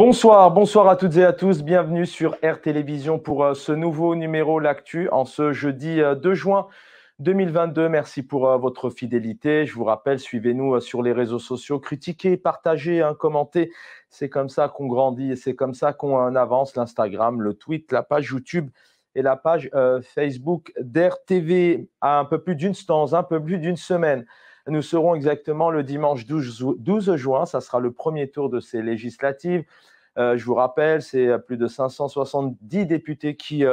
Bonsoir à toutes et à tous. Bienvenue sur Air Télévision pour ce nouveau numéro L'Actu en ce jeudi 2 juin 2022. Merci pour votre fidélité. Je vous rappelle, suivez-nous sur les réseaux sociaux, critiquez, partagez, commentez. C'est comme ça qu'on grandit et c'est comme ça qu'on avance. L'Instagram, le tweet, la page YouTube et la page Facebook d'Air TV à dans un peu plus d'une semaine. Nous serons exactement le dimanche 12 juin. Ça sera le premier tour de ces législatives. Je vous rappelle, c'est plus de 570 députés qui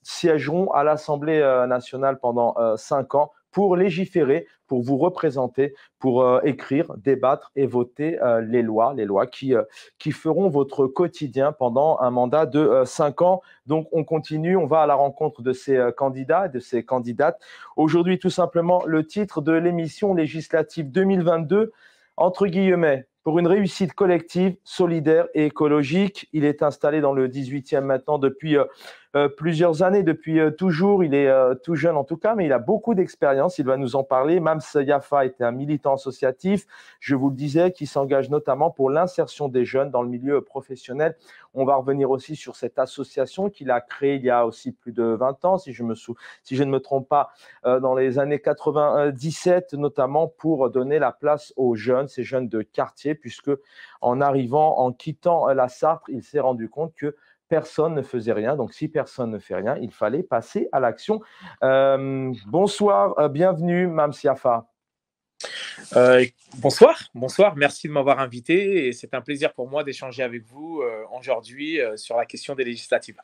siégeront à l'Assemblée nationale pendant 5 ans pour légiférer, pour vous représenter, pour écrire, débattre et voter les lois qui feront votre quotidien pendant un mandat de 5 ans. Donc, on continue, on va à la rencontre de ces candidats et de ces candidates. Aujourd'hui, tout simplement, le titre de l'émission législative 2022, entre guillemets, pour une réussite collective, solidaire et écologique. Il est installé dans le 18e maintenant depuis plusieurs années, depuis toujours. Il est tout jeune en tout cas, mais il a beaucoup d'expérience. Il va nous en parler. Mams Yafa était un militant associatif, je vous le disais, qui s'engage notamment pour l'insertion des jeunes dans le milieu professionnel. On va revenir aussi sur cette association qu'il a créée il y a aussi plus de 20 ans, si je ne me trompe pas, dans les années 97, notamment pour donner la place aux jeunes, ces jeunes de quartier, puisque en quittant la Sarthe, il s'est rendu compte que personne ne faisait rien. Donc, si personne ne fait rien, il fallait passer à l'action. Bonsoir, bienvenue, Mams Yafa. Bonsoir, merci de m'avoir invité et c'est un plaisir pour moi d'échanger avec vous aujourd'hui sur la question des législatives.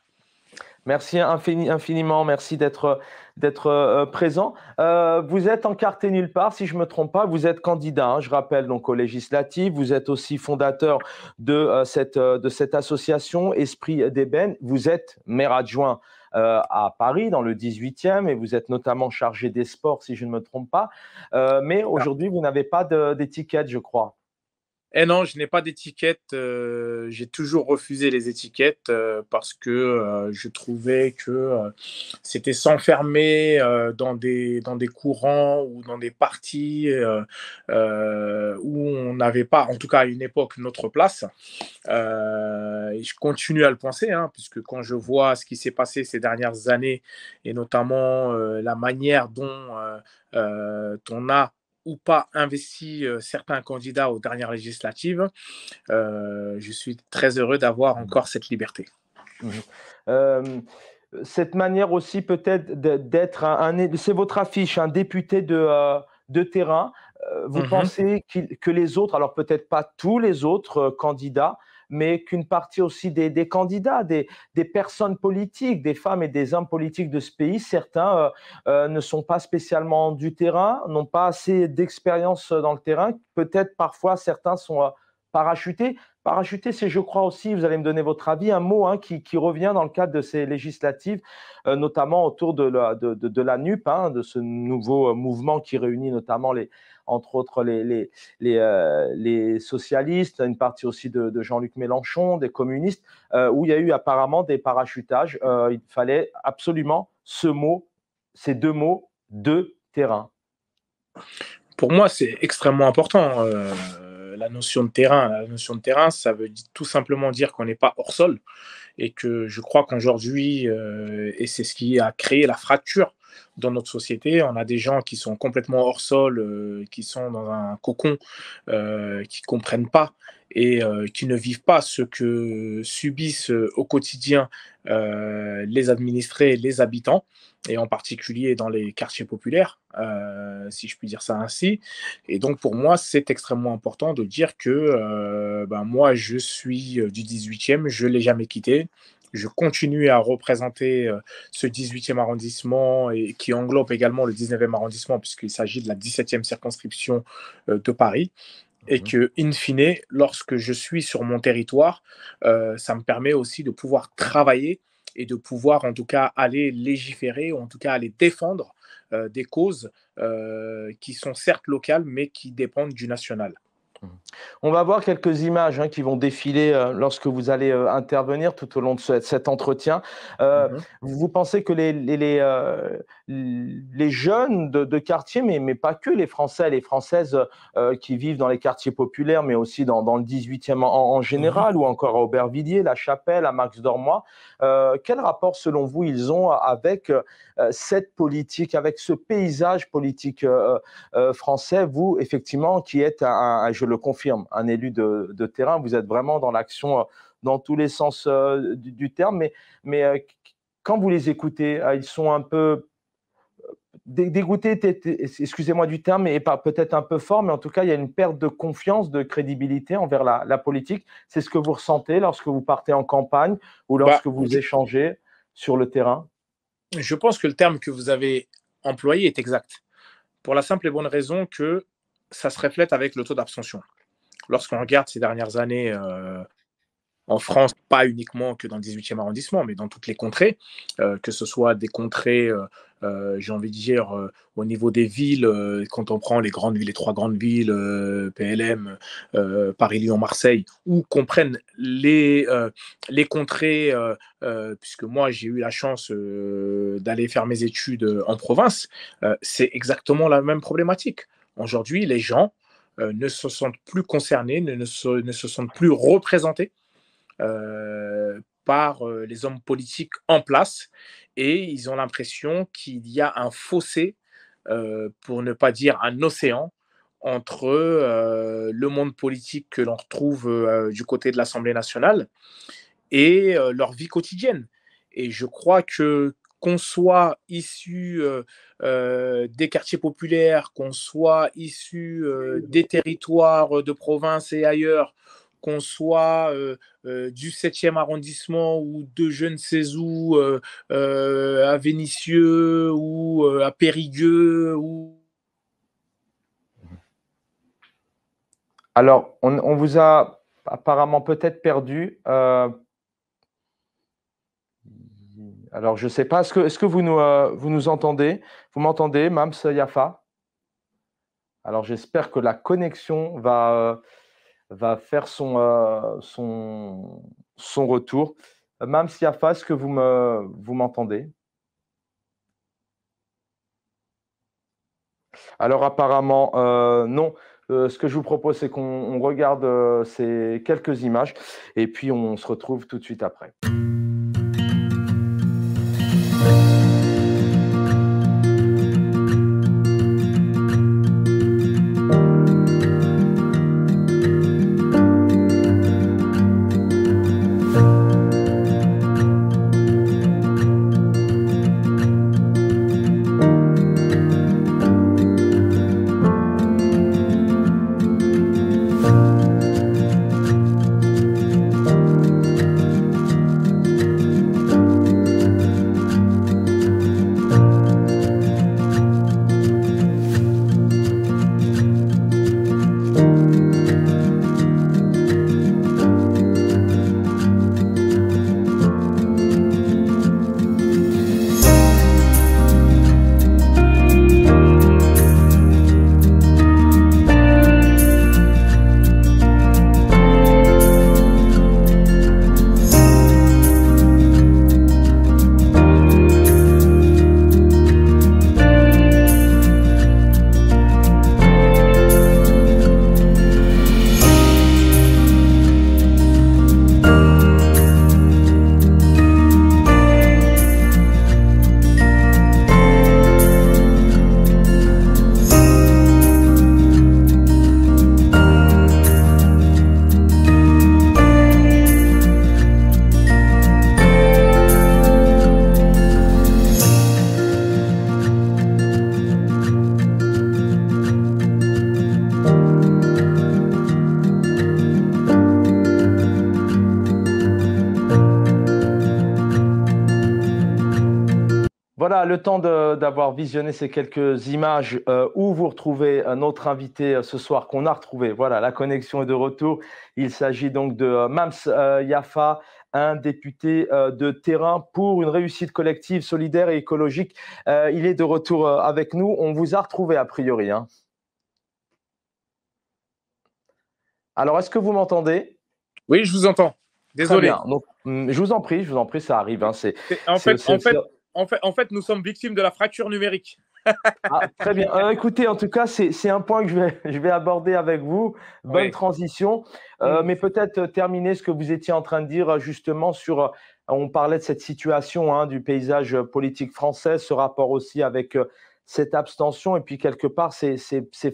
Merci infiniment, merci d'être présent. Vous êtes encarté nulle part, si je ne me trompe pas, vous êtes candidat, je rappelle, donc aux législatives. Vous êtes aussi fondateur de cette association Esprit d'Ébène. Vous êtes maire adjoint à Paris, dans le 18e, et vous êtes notamment chargé des sports, si je ne me trompe pas. Mais aujourd'hui, vous n'avez pas d'étiquette, je crois. Eh non, je n'ai pas d'étiquette. J'ai toujours refusé les étiquettes parce que je trouvais que c'était s'enfermer dans des courants ou dans des partis où on n'avait pas, en tout cas à une époque, notre place. Et je continue à le penser, puisque quand je vois ce qui s'est passé ces dernières années et notamment la manière dont on a ou pas investi certains candidats aux dernières législatives, je suis très heureux d'avoir encore cette liberté. Cette manière aussi peut-être d'être c'est votre affiche, un député de terrain. Vous pensez que les autres, alors peut-être pas tous les autres candidats, mais qu'une partie aussi des candidats, des personnes politiques, des femmes et des hommes politiques de ce pays, certains ne sont pas spécialement du terrain, n'ont pas assez d'expérience dans le terrain. Peut-être parfois certains sont parachutés. Parachuté, c'est, je crois aussi, vous allez me donner votre avis, un mot qui revient dans le cadre de ces législatives, notamment autour de la NUP, de ce nouveau mouvement qui réunit notamment entre autres les socialistes, une partie aussi de Jean-Luc Mélenchon, des communistes, où il y a eu apparemment des parachutages. Il fallait absolument ces deux mots, de terrain. Pour moi, c'est extrêmement important. La notion de terrain, ça veut tout simplement dire qu'on n'est pas hors sol et que je crois qu'aujourd'hui, et c'est ce qui a créé la fracture dans notre société, on a des gens qui sont complètement hors sol, qui sont dans un cocon, qui ne comprennent pas et qui ne vivent pas ce que subissent au quotidien les administrés, les habitants, et en particulier dans les quartiers populaires, si je puis dire ça ainsi. Et donc pour moi, c'est extrêmement important de dire que moi, je suis du 18e, je ne l'ai jamais quitté. Je continue à représenter ce 18e arrondissement et qui englobe également le 19e arrondissement puisqu'il s'agit de la 17e circonscription de Paris. Et que, in fine, lorsque je suis sur mon territoire, ça me permet aussi de pouvoir travailler et de pouvoir en tout cas aller légiférer ou en tout cas aller défendre des causes qui sont certes locales mais qui dépendent du national. On va voir quelques images qui vont défiler lorsque vous allez intervenir tout au long de cet entretien. Mhm. Vous pensez que les jeunes de quartier, mais pas que les Français et les Françaises qui vivent dans les quartiers populaires, mais aussi dans le 18e en Mhm. général, ou encore à Aubervilliers, La Chapelle, à Max-Dormois, quel rapport selon vous ils ont avec cette politique, avec ce paysage politique français, vous, effectivement, qui êtes, je le confirme, un élu de terrain, vous êtes vraiment dans l'action dans tous les sens du terme, mais quand vous les écoutez, ils sont un peu dégoûtés, excusez-moi du terme, et peut-être un peu fort, mais en tout cas, il y a une perte de confiance, de crédibilité envers la politique. C'est ce que vous ressentez lorsque vous partez en campagne ou Bah, lorsque vous échangez sur le terrain? je pense que le terme que vous avez employé est exact, pour la simple et bonne raison que ça se reflète avec le taux d'abstention. Lorsqu'on regarde ces dernières années en France, pas uniquement que dans le 18e arrondissement, mais dans toutes les contrées, que ce soit des contrées, j'ai envie de dire, au niveau des villes, quand on prend les grandes villes, les trois grandes villes, PLM, Paris, Lyon, Marseille, ou qu'on prenne les contrées, puisque moi j'ai eu la chance d'aller faire mes études en province, c'est exactement la même problématique. Aujourd'hui, les gens ne se sentent plus concernés, ne se sentent plus représentés par les hommes politiques en place et ils ont l'impression qu'il y a un fossé, pour ne pas dire un océan, entre le monde politique que l'on retrouve du côté de l'Assemblée nationale et leur vie quotidienne. Et je crois que qu'on soit issu des quartiers populaires, qu'on soit issu des territoires de province et ailleurs, qu'on soit du 7e arrondissement ou de je ne sais où, à Vénissieux ou à Périgueux. Alors, on vous a apparemment peut-être perdu. Alors, je ne sais pas, est-ce que vous nous entendez? Vous m'entendez, Mams Yafa? Alors, j'espère que la connexion va faire son retour. Mams Yafa, est-ce que vous m'entendez? Alors, apparemment, non. Ce que je vous propose, c'est qu'on regarde ces quelques images et puis on se retrouve tout de suite après. Voilà, le temps d'avoir visionné ces quelques images où vous retrouvez notre invité ce soir qu'on a retrouvé. Voilà, la connexion est de retour. Il s'agit donc de Mams Yafa, un député de terrain pour une réussite collective, solidaire et écologique. Il est de retour avec nous. On vous a retrouvé a priori, hein. Alors, est-ce que vous m'entendez? Oui, je vous entends. Très Désolé. bien. Donc, je vous en prie, ça arrive, hein, En c'est fait, c'est en aussi. fait, en fait, nous sommes victimes de la fracture numérique. Ah, très bien. Écoutez, en tout cas, c'est un point que je vais aborder avec vous. Bonne Oui. transition. Mm. Mais peut-être terminer ce que vous étiez en train de dire justement sur, on parlait de cette situation hein, du paysage politique français, ce rapport aussi avec cette abstention et puis quelque part ces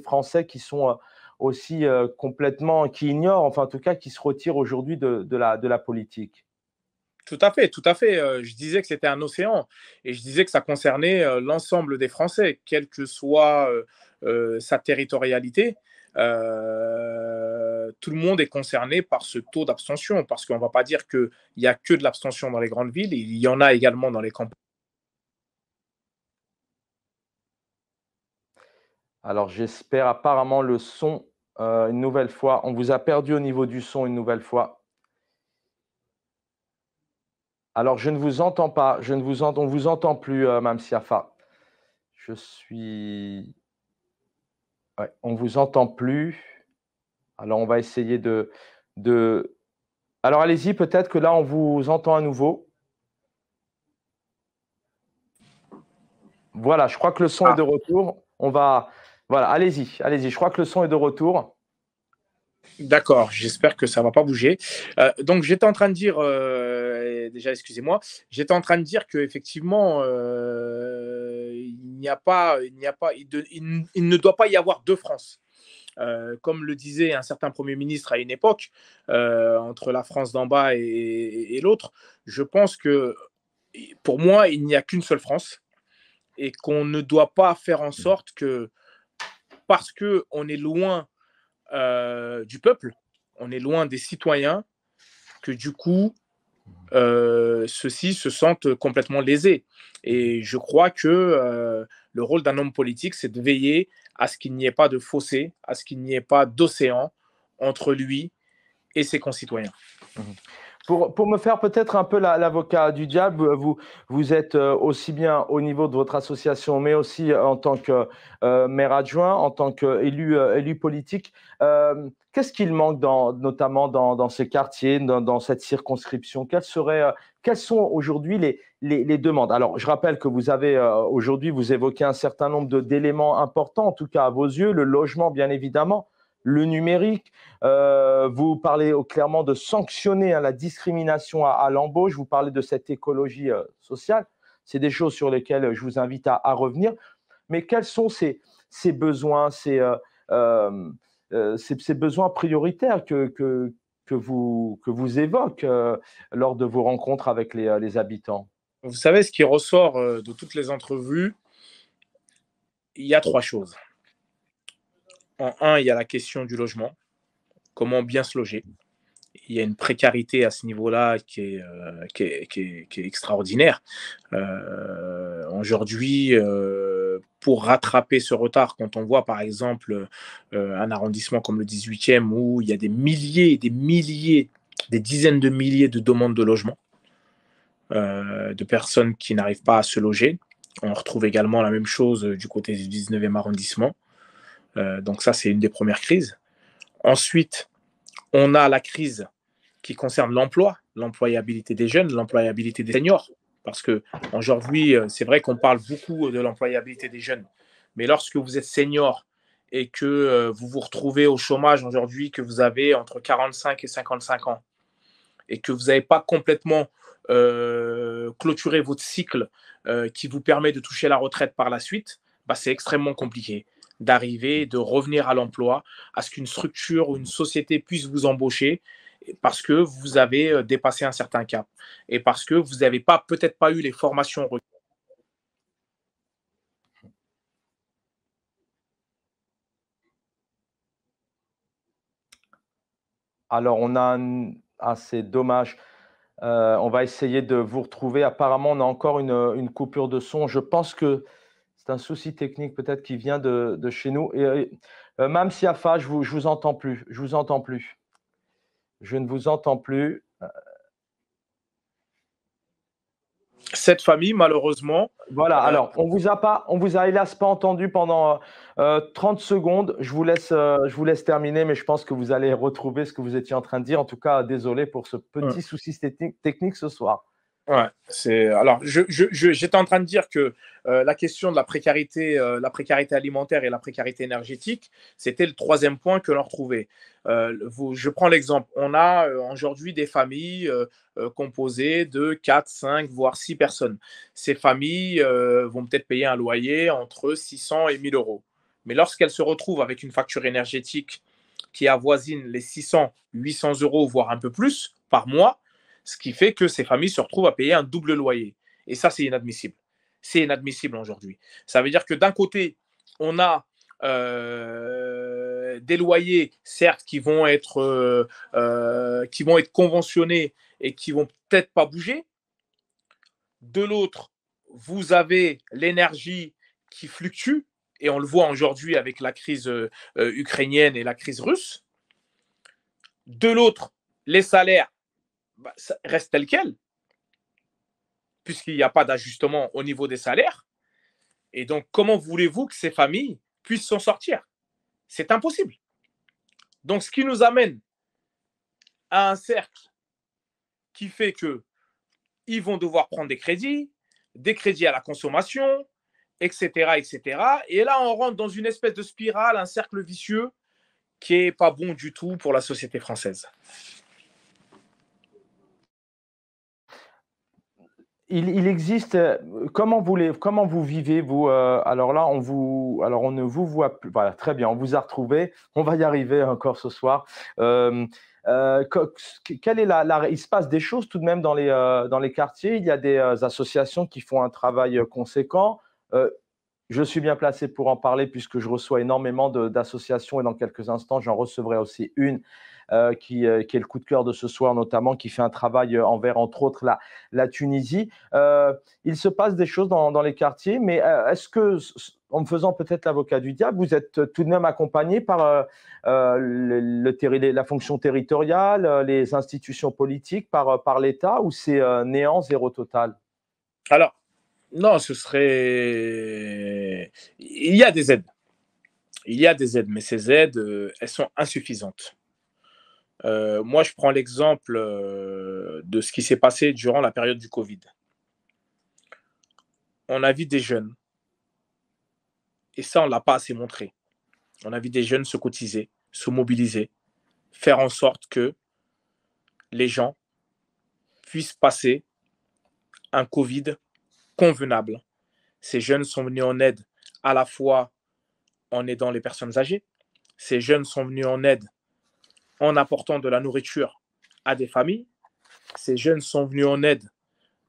Français qui sont aussi complètement, qui ignorent, enfin en tout cas qui se retirent aujourd'hui de la politique. Tout à fait, tout à fait. Je disais que c'était un océan et je disais que ça concernait l'ensemble des Français, quelle que soit sa territorialité. Tout le monde est concerné par ce taux d'abstention, parce qu'on ne va pas dire qu'il n'y a que de l'abstention dans les grandes villes, il y en a également dans les campagnes. Alors j'espère apparemment le son une nouvelle fois. On vous a perdu au niveau du son une nouvelle fois. Alors je ne vous entends pas, on vous entend plus, Mame Siafa. Je suis ouais, on vous entend plus. Alors on va essayer de alors allez-y, peut-être que là on vous entend à nouveau. Voilà, je crois que le son est Ah, de retour. On va voilà, allez-y, allez-y. Je crois que le son est de retour. d'accord, j'espère que ça ne va pas bouger. Donc, j'étais en train de dire, déjà, excusez-moi, j'étais en train de dire qu'effectivement, il ne doit pas y avoir deux France. Comme le disait un certain Premier ministre à une époque, entre la France d'en bas et l'autre, je pense que pour moi, il n'y a qu'une seule France et qu'on ne doit pas faire en sorte que, parce qu'on est loin du peuple, on est loin des citoyens, que du coup, ceux-ci se sentent complètement lésés. Et je crois que le rôle d'un homme politique, c'est de veiller à ce qu'il n'y ait pas de fossé, à ce qu'il n'y ait pas d'océan entre lui et ses concitoyens. Mmh. Pour me faire peut-être un peu l'avocat du diable, vous êtes aussi bien au niveau de votre association, mais aussi en tant que maire adjoint, en tant qu'élu élu politique. Qu'est-ce qu'il manque notamment dans ces quartiers, dans cette circonscription? Quelles sont aujourd'hui les demandes? Alors, je rappelle que vous avez aujourd'hui, vous évoquez un certain nombre d'éléments importants, en tout cas à vos yeux, le logement, bien évidemment, le numérique. Vous parlez clairement de sanctionner hein, la discrimination à l'embauche. Vous parlez de cette écologie sociale. C'est des choses sur lesquelles je vous invite à revenir. Mais quels sont ces besoins, ces besoins prioritaires que vous évoquez lors de vos rencontres avec les habitants? Vous savez, ce qui ressort de toutes les entrevues, il y a trois choses. En un, il y a la question du logement, comment bien se loger. Il y a une précarité à ce niveau-là qui est extraordinaire. Aujourd'hui, pour rattraper ce retard, quand on voit par exemple un arrondissement comme le 18e où il y a des milliers, des milliers, des dizaines de milliers de demandes de logement, de personnes qui n'arrivent pas à se loger. On retrouve également la même chose du côté du 19e arrondissement. Donc ça, c'est une des premières crises. Ensuite, on a la crise qui concerne l'emploi, l'employabilité des jeunes, l'employabilité des seniors. Parce que aujourd'hui, c'est vrai qu'on parle beaucoup de l'employabilité des jeunes, mais lorsque vous êtes senior et que vous vous retrouvez au chômage aujourd'hui, que vous avez entre 45 et 55 ans, et que vous n'avez pas complètement clôturé votre cycle qui vous permet de toucher la retraite par la suite, bah, c'est extrêmement compliqué d'arriver, de revenir à l'emploi, à ce qu'une structure ou une société puisse vous embaucher parce que vous avez dépassé un certain cap et parce que vous n'avez pas peut-être pas eu les formations. Alors, ah, c'est dommage. On va essayer de vous retrouver. Apparemment, on a encore une coupure de son. Je pense que c'est un souci technique peut-être qui vient de chez nous. Mame Siafa, je vous entends plus. Je vous entends plus. Je ne vous entends plus. Cette famille, malheureusement… Voilà, alors on vous a hélas pas entendu pendant 30 secondes. Je vous laisse terminer, mais je pense que vous allez retrouver ce que vous étiez en train de dire. En tout cas, désolé pour ce petit souci technique ce soir. Ouais, alors j'étais en train de dire que la question de la précarité alimentaire et la précarité énergétique, c'était le troisième point que l'on retrouvait. Je prends l'exemple. On a aujourd'hui des familles composées de 4, 5, voire 6 personnes. Ces familles vont peut-être payer un loyer entre 600 et 1000 euros. Mais lorsqu'elles se retrouvent avec une facture énergétique qui avoisine les 600, 800 euros, voire un peu plus par mois, ce qui fait que ces familles se retrouvent à payer un double loyer. Et ça, c'est inadmissible. C'est inadmissible aujourd'hui. Ça veut dire que d'un côté, on a des loyers, certes, qui vont être conventionnés et qui vont peut-être pas bouger. De l'autre, vous avez l'énergie qui fluctue, et on le voit aujourd'hui avec la crise ukrainienne et la crise russe. De l'autre, les salaires ça reste tel quel, puisqu'il n'y a pas d'ajustement au niveau des salaires. Et donc, comment voulez-vous que ces familles puissent s'en sortir? C'est impossible. Donc, ce qui nous amène à un cercle qui fait qu'ils vont devoir prendre des crédits à la consommation, etc., etc. Et là, on rentre dans une espèce de spirale, un cercle vicieux qui n'est pas bon du tout pour la société française. Il existe, comment vous vivez, vous alors là, on ne vous voit plus. Voilà, très bien, on vous a retrouvé. On va y arriver encore ce soir. Quelle est il se passe des choses tout de même dans les quartiers. Il y a des associations qui font un travail conséquent. Je suis bien placé pour en parler puisque je reçois énormément d'associations et dans quelques instants, j'en recevrai aussi une qui est le coup de cœur de ce soir notamment, qui fait un travail envers, entre autres, la Tunisie. Il se passe des choses dans les quartiers, mais est-ce que, en me faisant peut-être l'avocat du diable, vous êtes tout de même accompagné par la fonction territoriale, les institutions politiques, par l'État, ou c'est néant, zéro total? Alors, non, il y a des aides. Il y a des aides, mais ces aides, elles sont insuffisantes. Moi, je prends l'exemple de ce qui s'est passé durant la période du Covid. On a vu des jeunes, et ça, on ne l'a pas assez montré. On a vu des jeunes se cotiser, se mobiliser, faire en sorte que les gens puissent passer un Covid convenable. Ces jeunes sont venus en aide à la fois en aidant les personnes âgées. Ces jeunes sont venus en aide en apportant de la nourriture à des familles. Ces jeunes sont venus en aide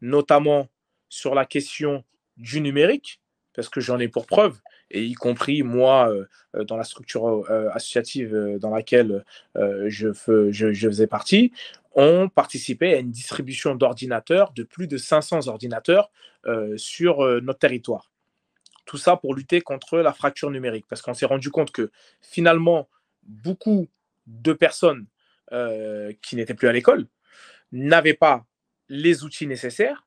notamment sur la question du numérique, parce que j'en ai pour preuve, et y compris moi, dans la structure associative dans laquelle je faisais partie, on participait à une distribution d'ordinateurs, de plus de 500 ordinateurs sur notre territoire. Tout ça pour lutter contre la fracture numérique, parce qu'on s'est rendu compte que finalement, beaucoup de personnes qui n'étaient plus à l'école n'avaient pas les outils nécessaires,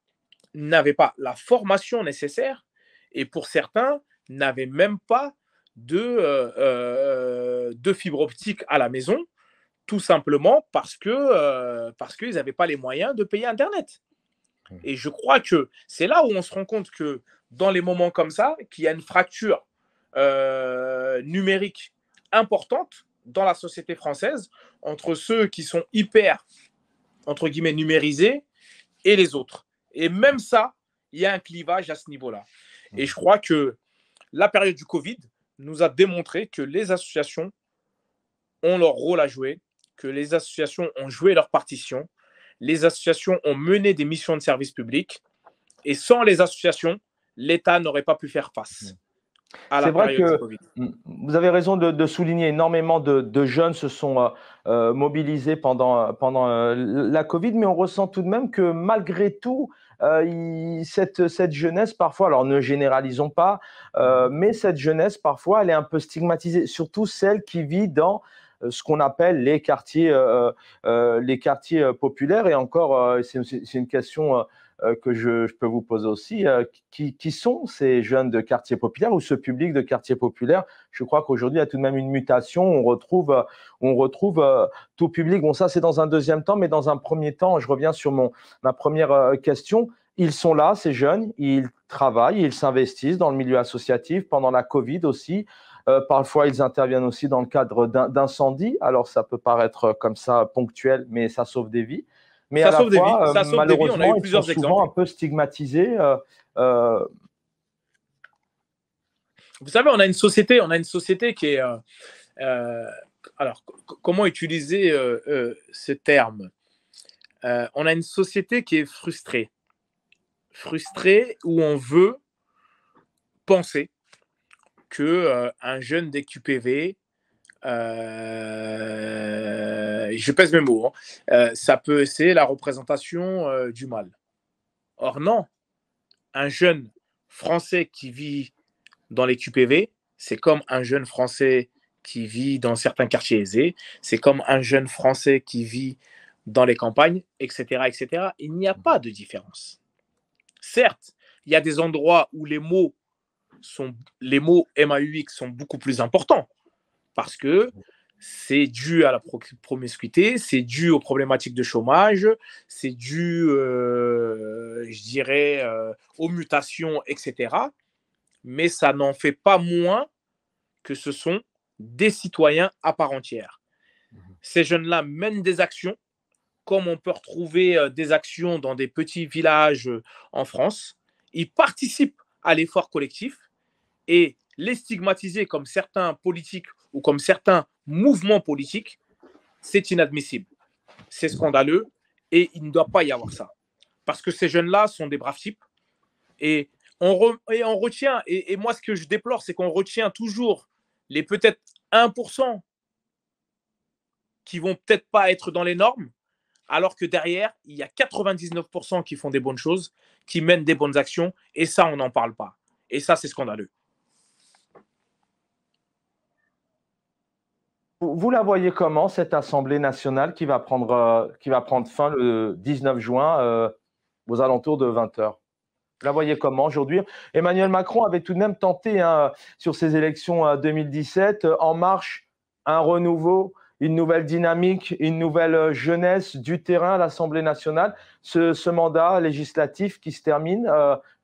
n'avaient pas la formation nécessaire, et pour certains, n'avaient même pas de fibre optique à la maison, tout simplement parce qu'ils n'avaient pas les moyens de payer Internet. Et je crois que c'est là où on se rend compte que dans les moments comme ça, qu'il y a une fracture numérique importante dans la société française entre ceux qui sont hyper, entre guillemets, numérisés et les autres. Et même ça, il y a un clivage à ce niveau-là. Et je crois que la période du Covid nous a démontré que les associations ont leur rôle à jouer, que les associations ont joué leur partition, les associations ont mené des missions de service public, et sans les associations, l'État n'aurait pas pu faire face à la période du Covid. Vous avez raison de souligner, énormément de jeunes se sont mobilisés pendant la Covid, mais on ressent tout de même que malgré tout, cette jeunesse parfois, alors ne généralisons pas, mais cette jeunesse parfois, elle est un peu stigmatisée, surtout celle qui vit dans ce qu'on appelle les quartiers populaires. Et encore, c'est une question que je peux vous poser aussi. Qui sont ces jeunes de quartier populaire ou ce public de quartier populaire? Je crois qu'aujourd'hui, il y a tout de même une mutation. On retrouve tout public. Bon, ça, c'est dans un deuxième temps, mais dans un premier temps, je reviens sur ma première question. Ils sont là, ces jeunes, ils travaillent, ils s'investissent dans le milieu associatif pendant la Covid aussi. Parfois, ils interviennent aussi dans le cadre d'incendies. Alors, ça peut paraître comme ça ponctuel, mais ça sauve des vies. Mais à Ça la sauve des vies, fois, ça sauve des vies. On a malheureusement, eu ils sont plusieurs souvent exemples. un peu stigmatisés. Euh, Vous savez, on a une société qui est. Alors, comment utiliser ce terme? On a une société qui est frustrée. Frustrée où on veut penser que un jeune d'EQPV, je pèse mes mots, c'est la représentation du mal. Or non, un jeune français qui vit dans les QPV, c'est comme un jeune français qui vit dans certains quartiers aisés, c'est comme un jeune français qui vit dans les campagnes, etc., etc. Il n'y a pas de différence. Certes, il y a des endroits où les mots MAUX sont beaucoup plus importants parce que c'est dû à la promiscuité, c'est dû aux problématiques de chômage, c'est dû, je dirais, aux mutations, etc. Mais ça n'en fait pas moins que ce sont des citoyens à part entière. Ces jeunes-là mènent des actions, comme on peut retrouver des actions dans des petits villages en France. Ils participent à l'effort collectif et les stigmatiser comme certains politiques ou comme certains mouvements politiques, c'est inadmissible. C'est scandaleux et il ne doit pas y avoir ça. Parce que ces jeunes-là sont des braves types et on retient, et moi ce que je déplore, c'est qu'on retient toujours les peut-être 1% qui vont peut-être pas être dans les normes, alors que derrière, il y a 99% qui font des bonnes choses, qui mènent des bonnes actions, et ça, on n'en parle pas. Et ça, c'est scandaleux. vous la voyez comment, cette Assemblée nationale qui va prendre fin le 19 juin aux alentours de 20 heures? Vous la voyez comment aujourd'hui? Emmanuel Macron avait tout de même tenté sur ces élections 2017, En Marche, un renouveau, une nouvelle dynamique, une nouvelle jeunesse du terrain à l'Assemblée nationale. Ce mandat législatif qui se termine,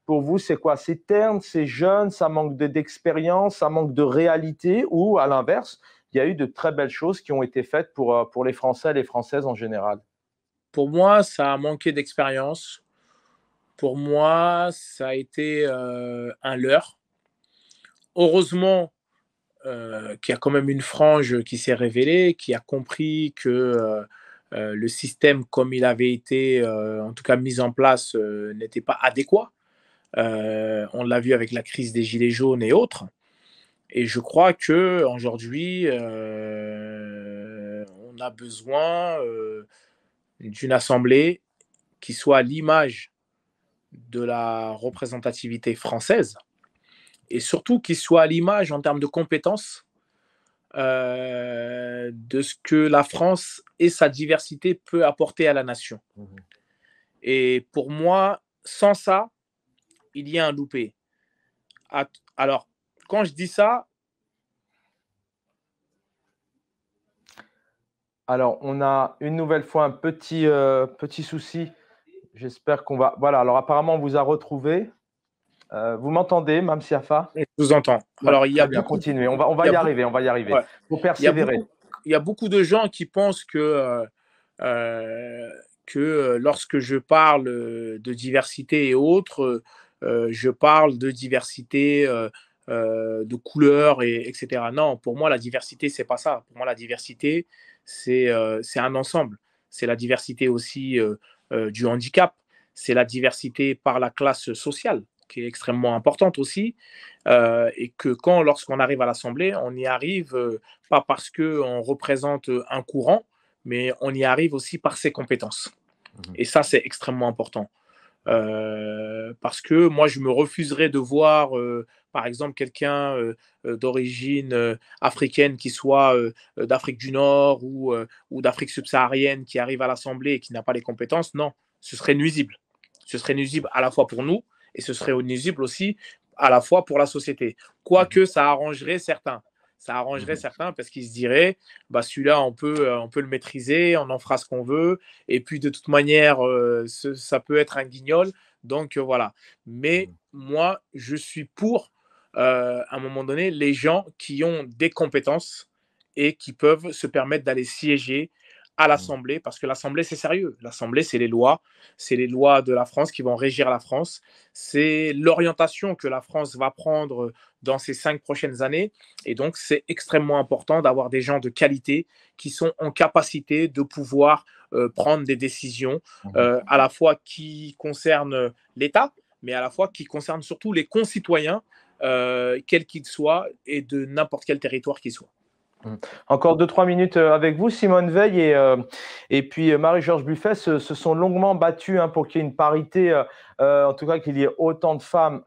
pour vous, c'est quoi? C'est terne, c'est jeune, ça manque d'expérience, ça manque de réalité, ou à l'inverse, il y a eu de très belles choses qui ont été faites pour les Français et les Françaises en général? Pour moi, ça a manqué d'expérience. Pour moi, ça a été un leurre. Heureusement qu'il y a quand même une frange qui s'est révélée, qui a compris que le système comme il avait été, en tout cas mis en place, n'était pas adéquat. On l'a vu avec la crise des Gilets jaunes et autres. Et je crois qu'aujourd'hui, on a besoin d'une assemblée qui soit à l'image de la représentativité française et surtout qui soit à l'image en termes de compétences de ce que la France et sa diversité peut apporter à la nation. Et pour moi, sans ça, il y a un loupé. Alors, quand je dis ça... Alors, on a une nouvelle fois un petit souci. J'espère qu'on va… Voilà, alors apparemment, on vous a retrouvé. Vous m'entendez, Mme Siafa? Je vous entends. Ouais, Alors, il y a très bien, beaucoup, continuez. On va y arriver, on va y arriver. ouais, Il faut persévérer. il y a beaucoup de gens qui pensent que lorsque je parle de diversité et autres, je parle de diversité de couleurs, etc. Non, pour moi, la diversité, c'est pas ça. Pour moi, la diversité, c'est un ensemble. C'est la diversité aussi du handicap. C'est la diversité par la classe sociale, qui est extrêmement importante aussi. Et que lorsqu'on arrive à l'Assemblée, on y arrive pas parce qu'on représente un courant, mais on y arrive aussi par ses compétences. Et ça, c'est extrêmement important. Parce que moi, je me refuserais de voir, par exemple, quelqu'un d'origine africaine qui soit d'Afrique du Nord ou d'Afrique subsaharienne qui arrive à l'Assemblée et qui n'a pas les compétences. Non, ce serait nuisible. ce serait nuisible à la fois pour nous et ce serait nuisible aussi à la fois pour la société. Quoique ça arrangerait certains. Ça arrangerait certains parce qu'ils se diraient, bah, celui-là, on peut le maîtriser, on en fera ce qu'on veut. Et puis, de toute manière, ça peut être un guignol. Donc, voilà. Mais moi, je suis pour, à un moment donné, les gens qui ont des compétences et qui peuvent se permettre d'aller siéger à l'Assemblée, parce que l'Assemblée, c'est sérieux. L'Assemblée, c'est les lois de la France qui vont régir la France. C'est l'orientation que la France va prendre dans ces 5 prochaines années. Et donc, c'est extrêmement important d'avoir des gens de qualité qui sont en capacité de pouvoir prendre des décisions à la fois qui concernent l'État, mais à la fois qui concernent surtout les concitoyens, quels qu'ils soient, et de n'importe quel territoire qu'ils soient. Encore 2-3 minutes avec vous. Simone Veil et puis Marie-Georges Buffet se sont longuement battus pour qu'il y ait une parité, en tout cas qu'il y ait autant de femmes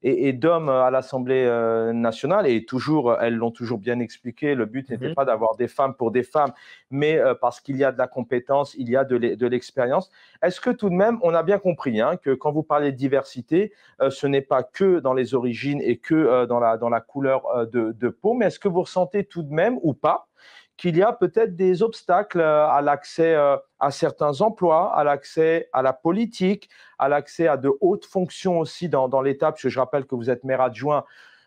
et d'hommes à l'Assemblée nationale. Et toujours, elles l'ont toujours bien expliqué, le but n'était pas d'avoir des femmes pour des femmes, mais parce qu'il y a de la compétence, il y a de l'expérience. Est-ce que tout de même, on a bien compris que quand vous parlez de diversité, ce n'est pas que dans les origines et que dans la couleur de peau, mais est-ce que vous ressentez tout de même ou pas qu'il y a peut-être des obstacles à l'accès à certains emplois, à l'accès à la politique, à l'accès à de hautes fonctions aussi dans l'État, parce que je rappelle que vous êtes maire adjoint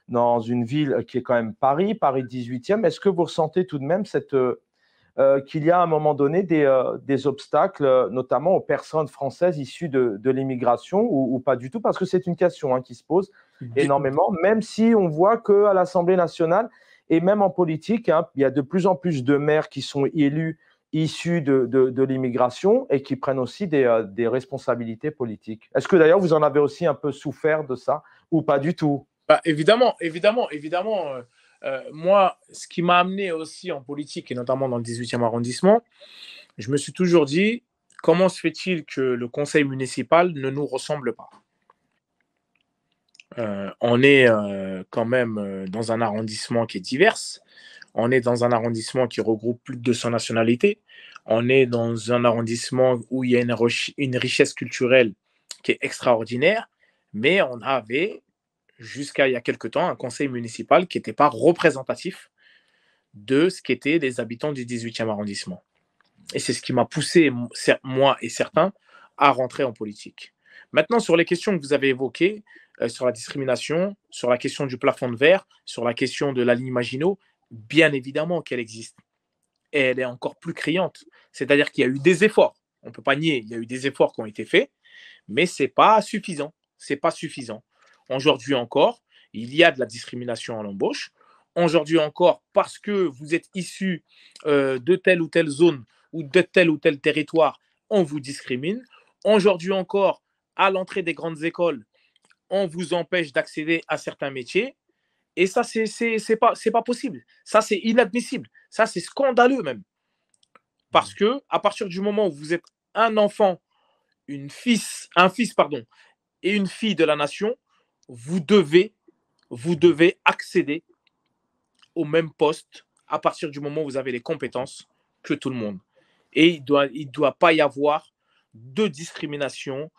dans une ville qui est quand même Paris 18e. Est-ce que vous ressentez tout de même qu'il y a à un moment donné des obstacles, notamment aux personnes françaises issues de l'immigration ou pas du tout? Parce que c'est une question qui se pose énormément, même si on voit qu'à l'Assemblée nationale, et même en politique, il y a de plus en plus de maires qui sont élus issus de l'immigration et qui prennent aussi des responsabilités politiques. Est-ce que d'ailleurs vous en avez aussi un peu souffert de ça ou pas du tout? Bah, évidemment. Moi, ce qui m'a amené aussi en politique, et notamment dans le 18e arrondissement, je me suis toujours dit, comment se fait-il que le conseil municipal ne nous ressemble pas? On est quand même dans un arrondissement qui est divers. On est dans un arrondissement qui regroupe plus de 200 nationalités. On est dans un arrondissement où il y a une richesse culturelle qui est extraordinaire, mais on avait, jusqu'à il y a quelque temps, un conseil municipal qui n'était pas représentatif de ce qu'étaient les habitants du 18e arrondissement. Et c'est ce qui m'a poussé, moi et certains, à rentrer en politique. Maintenant, sur les questions que vous avez évoquées, sur la discrimination, sur la question du plafond de verre, sur la question de la ligne Maginot, bien évidemment qu'elle existe. Et elle est encore plus criante. C'est-à-dire qu'il y a eu des efforts. On ne peut pas nier, il y a eu des efforts qui ont été faits, mais ce n'est pas suffisant. C'est pas suffisant. Aujourd'hui encore, il y a de la discrimination à l'embauche. Aujourd'hui encore, parce que vous êtes issu de telle ou telle zone ou de tel ou tel territoire, on vous discrimine. Aujourd'hui encore, à l'entrée des grandes écoles, on vous empêche d'accéder à certains métiers. Et ça, c'est pas possible. Ça, c'est inadmissible. Ça, c'est scandaleux même. Parce que à partir du moment où vous êtes un enfant, un fils, pardon, et une fille de la nation, vous devez accéder au même poste à partir du moment où vous avez les compétences que tout le monde. Et il doit pas y avoir de discrimination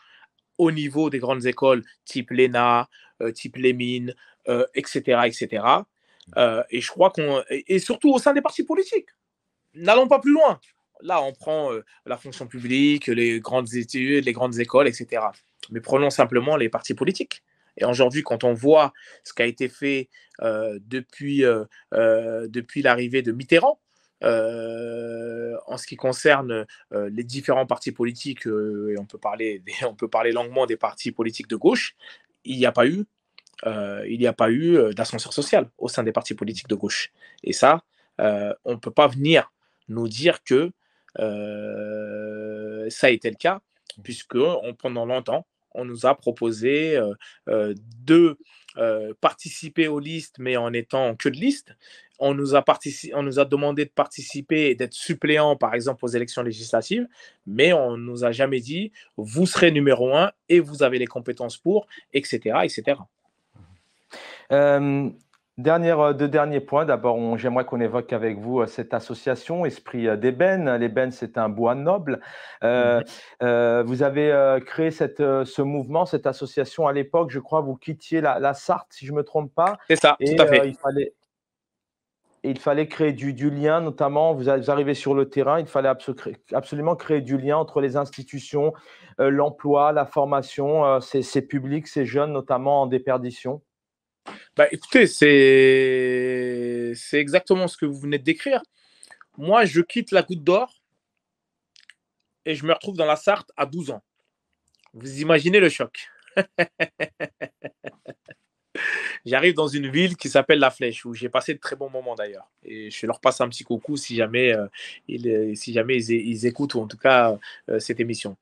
au niveau des grandes écoles type l'ENA, type les mines, etc. etc. Et je crois et surtout au sein des partis politiques. N'allons pas plus loin. Là, on prend la fonction publique, les grandes études, les grandes écoles, etc. Mais prenons simplement les partis politiques. Et aujourd'hui, quand on voit ce qui a été fait depuis l'arrivée de Mitterrand, en ce qui concerne les différents partis politiques, et on peut parler longuement des partis politiques de gauche, il n'y a pas eu d'ascenseur social au sein des partis politiques de gauche. Et ça, on ne peut pas venir nous dire que ça a été le cas, puisque pendant longtemps, on nous a proposé de participer aux listes, mais en étant que de liste. On nous a demandé de participer et d'être suppléant, par exemple, aux élections législatives, mais on ne nous a jamais dit « vous serez numéro 1 et vous avez les compétences pour », etc. etc. Deux derniers points. D'abord, j'aimerais qu'on évoque avec vous cette association Esprit d'Ébène. L'Ébène, c'est un bois noble. Euh, Mhm. Vous avez créé ce mouvement, cette association à l'époque. Je crois vous quittiez la Sarthe, si je ne me trompe pas. C'est ça, tout Et à fait. il fallait créer du lien, notamment, vous arrivez sur le terrain, il fallait absolument créer du lien entre les institutions, l'emploi, la formation, ces publics, ces jeunes, notamment en déperdition. Bah, écoutez, c'est exactement ce que vous venez de décrire. Moi, je quitte la Goutte d'Or et je me retrouve dans la Sarthe à 12 ans. Vous imaginez le choc. J'arrive dans une ville qui s'appelle La Flèche, où j'ai passé de très bons moments d'ailleurs. Et je leur passe un petit coucou si jamais, ils écoutent, ou en tout cas cette émission.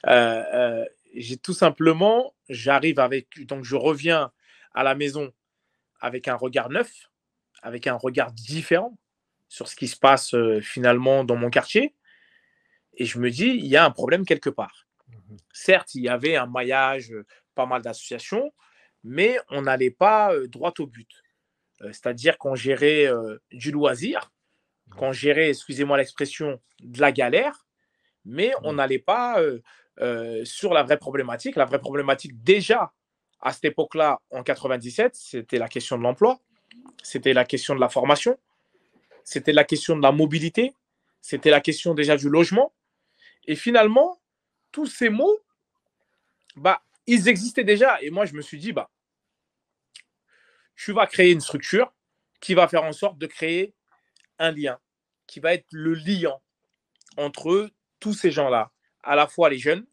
J'ai tout simplement, donc je reviens à la maison avec un regard neuf, avec un regard différent sur ce qui se passe finalement dans mon quartier. Et je me dis, il y a un problème quelque part. Certes, il y avait un maillage, pas mal d'associations, mais on n'allait pas droit au but. C'est-à-dire qu'on gérait du loisir, qu'on gérait, excusez-moi l'expression, de la galère, mais on n'allait pas sur la vraie problématique. La vraie problématique, déjà, à cette époque-là, en 97, c'était la question de l'emploi, c'était la question de la formation, c'était la question de la mobilité, c'était la question déjà du logement. Et finalement, tous ces mots, bah, ils existaient déjà. Et moi, je me suis dit, bah, tu vas créer une structure qui va faire en sorte de créer un lien, qui va être le liant entre tous ces gens-là, à la fois les jeunes,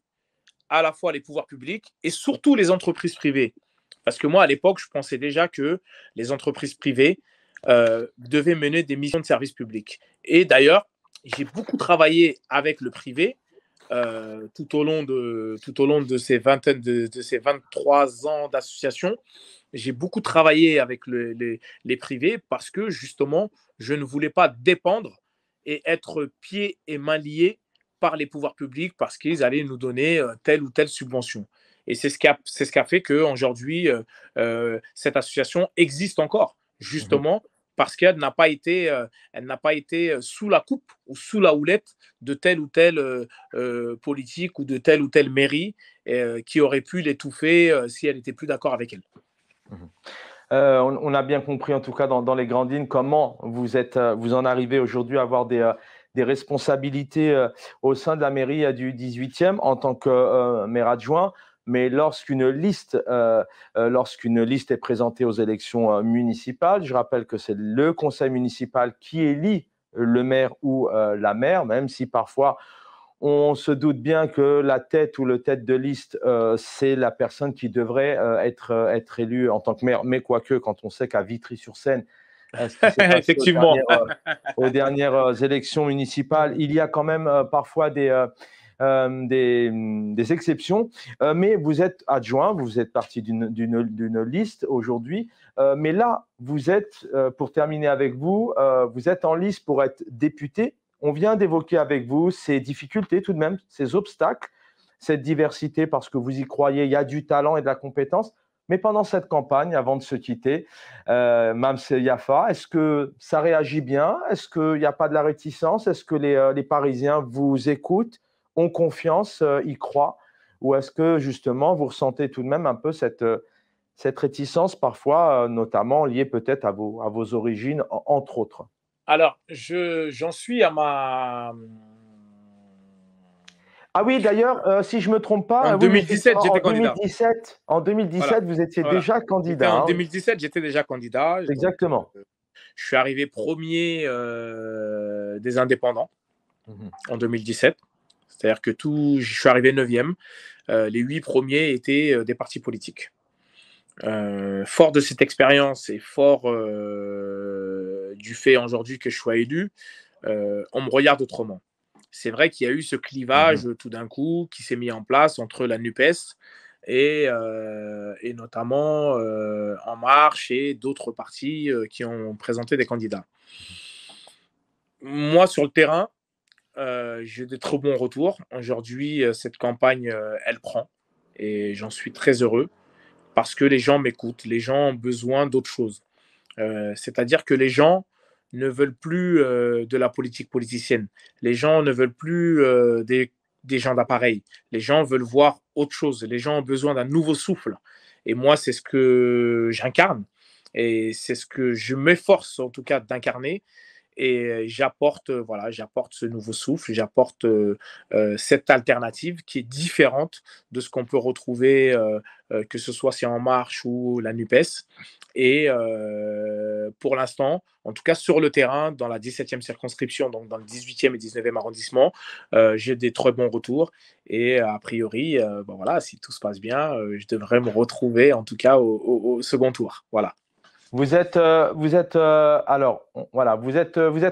à la fois les pouvoirs publics et surtout les entreprises privées. Parce que moi, à l'époque, je pensais déjà que les entreprises privées devaient mener des missions de service public. Et d'ailleurs, j'ai beaucoup travaillé avec le privé tout au long de ces vingtaines de ces 23 ans d'association. J'ai beaucoup travaillé avec les privés parce que justement, je ne voulais pas dépendre et être pieds et mains liés par les pouvoirs publics parce qu'ils allaient nous donner telle ou telle subvention. Et c'est ce qui a fait qu'aujourd'hui, cette association existe encore, Mhm. justement parce qu'elle n'a pas été, sous la coupe ou sous la houlette de telle ou telle politique ou de telle ou telle mairie qui aurait pu l'étouffer si elle n'était plus d'accord avec elle. Mhm. On a bien compris, en tout cas, dans les grandes lignes, comment vous en arrivez aujourd'hui à avoir des responsabilités au sein de la mairie du 18e en tant que maire adjoint. Mais lorsqu'une liste est présentée aux élections municipales, je rappelle que c'est le conseil municipal qui élit le maire ou la maire, même si parfois on se doute bien que la tête ou le tête de liste, c'est la personne qui devrait être élue en tant que maire. Mais quoique, quand on sait qu'à Vitry-sur-Seine, ce qui s'est passé Effectivement. aux dernières élections municipales, il y a quand même parfois des exceptions. Mais vous êtes adjoint, vous êtes parti d'une liste aujourd'hui. Mais là, pour terminer avec vous, vous êtes en liste pour être député. On vient d'évoquer avec vous ces difficultés tout de même, ces obstacles, cette diversité parce que vous y croyez, il y a du talent et de la compétence. Mais pendant cette campagne, avant de se quitter, Mams Yafa, est-ce que ça réagit bien? Est-ce qu'il n'y a pas de la réticence? Est-ce que les Parisiens vous écoutent, ont confiance, y croient? Ou est-ce que justement vous ressentez tout de même un peu cette réticence parfois, notamment liée peut-être à vos origines, entre autres? Alors, j'en suis à Ah oui, d'ailleurs, si je me trompe En pas, oui, 2017, effectivement, j'étais candidat. en Voilà. 2017, vous étiez Voilà. déjà candidat, En hein? 2017, j'étais déjà candidat. Donc, Exactement. je suis arrivé premier des indépendants Mmh. en 2017. C'est-à-dire que je suis arrivé 9e. Les 8 premiers étaient des partis politiques. Fort de cette expérience et fort du fait aujourd'hui que je sois élu, on me regarde autrement. C'est vrai qu'il y a eu ce clivage Mmh. tout d'un coup qui s'est mis en place entre la NUPES et notamment En Marche et d'autres partis qui ont présenté des candidats. Moi, sur le terrain, j'ai de très bons retours. Aujourd'hui, cette campagne, elle prend et j'en suis très heureux parce que les gens m'écoutent, les gens ont besoin d'autre chose. C'est-à-dire que les gens ne veulent plus de la politique politicienne. Les gens ne veulent plus des gens d'appareil. Les gens veulent voir autre chose. Les gens ont besoin d'un nouveau souffle. Et moi, c'est ce que j'incarne. Et c'est ce que je m'efforce, en tout cas, d'incarner. Et j'apporte ce nouveau souffle, j'apporte cette alternative qui est différente de ce qu'on peut retrouver, que ce soit si En Marche ou la NUPES. Et pour l'instant, en tout cas sur le terrain, dans la 17e circonscription, donc dans le 18e et 19e arrondissement, j'ai des très bons retours. Et a priori, si tout se passe bien, je devrais me retrouver en tout cas au second tour. Voilà. Vous êtes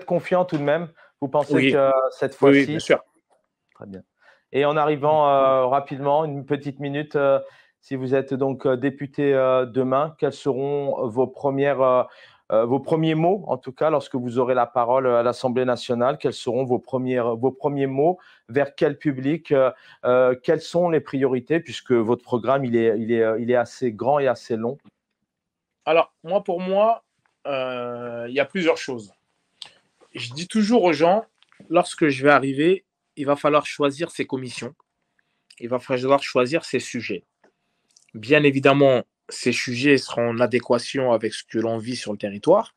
confiant tout de même. Vous pensez Oui. que cette Oui, fois-ci, bien sûr. Très bien. Et en arrivant rapidement, une petite minute, si vous êtes donc député demain, quels seront vos premiers mots, en tout cas, lorsque vous aurez la parole à l'Assemblée nationale? Quels seront vos premiers mots? Vers quel public? Quelles sont les priorités, puisque votre programme il est assez grand et assez long? Alors, pour moi, il y a plusieurs choses. Je dis toujours aux gens, lorsque je vais arriver, il va falloir choisir ses commissions. Il va falloir choisir ses sujets. Bien évidemment, ces sujets seront en adéquation avec ce que l'on vit sur le territoire.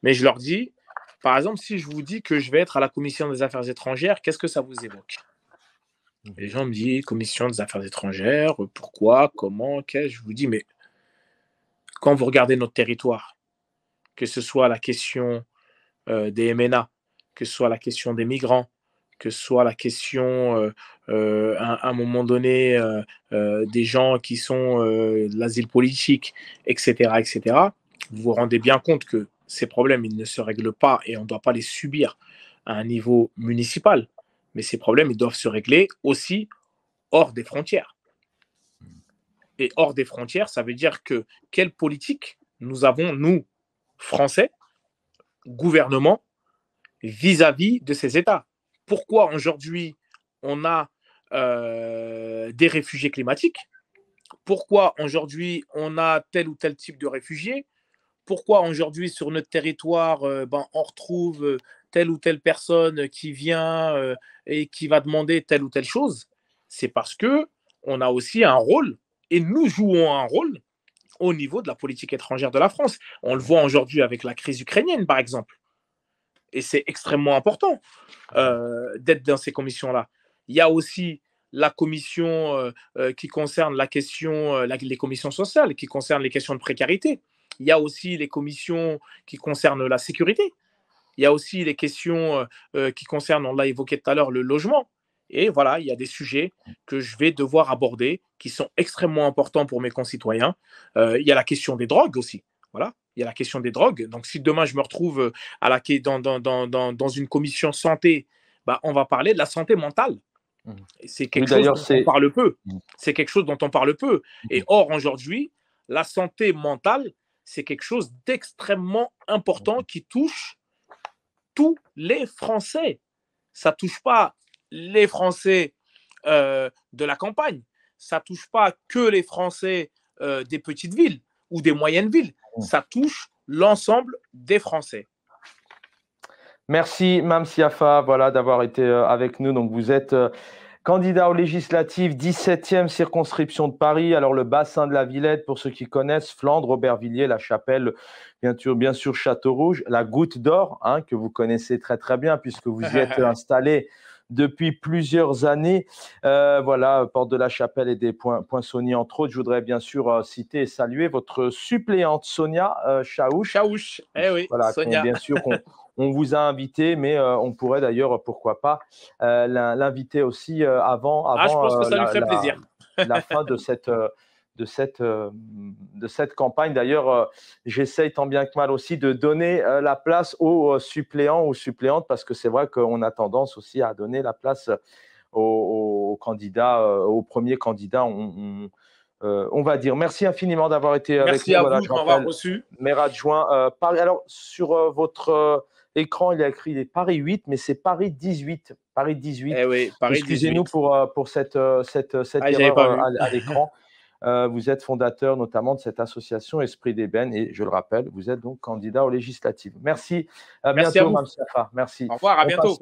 Mais je leur dis, par exemple, si je vous dis que je vais être à la commission des affaires étrangères, qu'est-ce que ça vous évoque? Les gens me disent, commission des affaires étrangères, pourquoi, comment, qu'est-ce? Je vous dis, mais quand vous regardez notre territoire, que ce soit la question des MNA, que ce soit la question des migrants, que ce soit la question, à un moment donné, des gens qui sont de l'asile politique, etc., etc., vous vous rendez bien compte que ces problèmes, ils ne se règlent pas et on ne doit pas les subir à un niveau municipal. Mais ces problèmes, ils doivent se régler aussi hors des frontières. Et hors des frontières, ça veut dire que quelle politique nous avons, nous, Français, gouvernement, vis-à-vis de ces États? Pourquoi aujourd'hui on a des réfugiés climatiques? Pourquoi aujourd'hui on a tel ou tel type de réfugiés? Pourquoi aujourd'hui sur notre territoire on retrouve telle ou telle personne qui vient et qui va demander telle ou telle chose? C'est parce que on a aussi un rôle et nous jouons un rôle au niveau de la politique étrangère de la France. On le voit aujourd'hui avec la crise ukrainienne, par exemple. Et c'est extrêmement important d'être dans ces commissions-là. Il y a aussi la commission qui concerne la question, les commissions sociales, qui concernent les questions de précarité. Il y a aussi les commissions qui concernent la sécurité. Il y a aussi les questions qui concernent, on l'a évoqué tout à l'heure, le logement. Et voilà, il y a des sujets que je vais devoir aborder qui sont extrêmement importants pour mes concitoyens. Il y a la question des drogues aussi. Voilà, il y a la question des drogues. Donc, si demain je me retrouve dans une commission santé, on va parler de la santé mentale. C'est quelque chose dont on parle peu. C'est quelque chose dont on parle peu. Et or, aujourd'hui, la santé mentale, c'est quelque chose d'extrêmement important qui touche tous les Français. Ça ne touche pas les Français de la campagne. Ça ne touche pas que les Français des petites villes ou des moyennes villes. Ça touche l'ensemble des Français. Merci, Mame Siafa, d'avoir été avec nous. Donc, vous êtes candidat aux législatives, 17e circonscription de Paris. Alors, le bassin de la Villette, pour ceux qui connaissent, Flandre, Aubervilliers, La Chapelle, bien sûr Château-Rouge, la Goutte d'Or, que vous connaissez très, très bien, puisque vous y êtes installé depuis plusieurs années. Porte de la Chapelle et des Poinçonniers, entre autres. Je voudrais bien sûr citer et saluer votre suppléante Sonia Chaouch. Oui, Sonia. Bien sûr on vous a invité, mais on pourrait d'ailleurs, pourquoi pas, l'inviter aussi avant je pense que ça lui ferait plaisir. la fin de cette campagne. D'ailleurs, j'essaye tant bien que mal aussi de donner la place aux suppléants ou suppléantes, parce que c'est vrai qu'on a tendance aussi à donner la place aux candidats, aux premiers candidats. On va dire merci infiniment d'avoir été avec nous. Merci à vous de m'avoir reçu. Maire adjoint Paris. Alors, sur votre écran, il y a écrit Paris 8, mais c'est Paris 18. Paris 18. Oui, Paris 18. Excusez-nous pour cette erreur à l'écran. Vous êtes fondateur notamment de cette association Esprit d'Ébène et je le rappelle, vous êtes donc candidat aux législatives. Merci, à Merci à bientôt, vous. Mme Safa. Merci. Au revoir, à bientôt.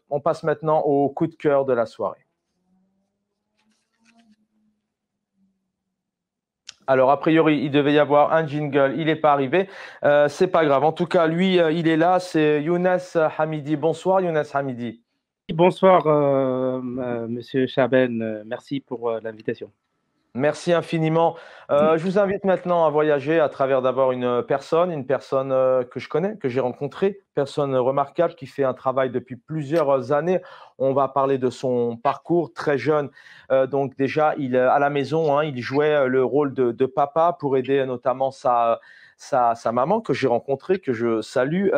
On passe maintenant au coup de cœur de la soirée. Alors, a priori, il devait y avoir un jingle, il n'est pas arrivé. C'est pas grave. En tout cas, lui, il est là. C'est Younes Hamidi. Bonsoir, Younes Hamidi. Bonsoir, Monsieur Chaben. Merci pour l'invitation. Merci infiniment. Je vous invite maintenant à voyager à travers d'abord une personne que je connais, que j'ai rencontrée, personne remarquable qui fait un travail depuis plusieurs années. On va parler de son parcours très jeune. Donc déjà, à la maison, il jouait le rôle de papa pour aider notamment sa maman que j'ai rencontrée, que je salue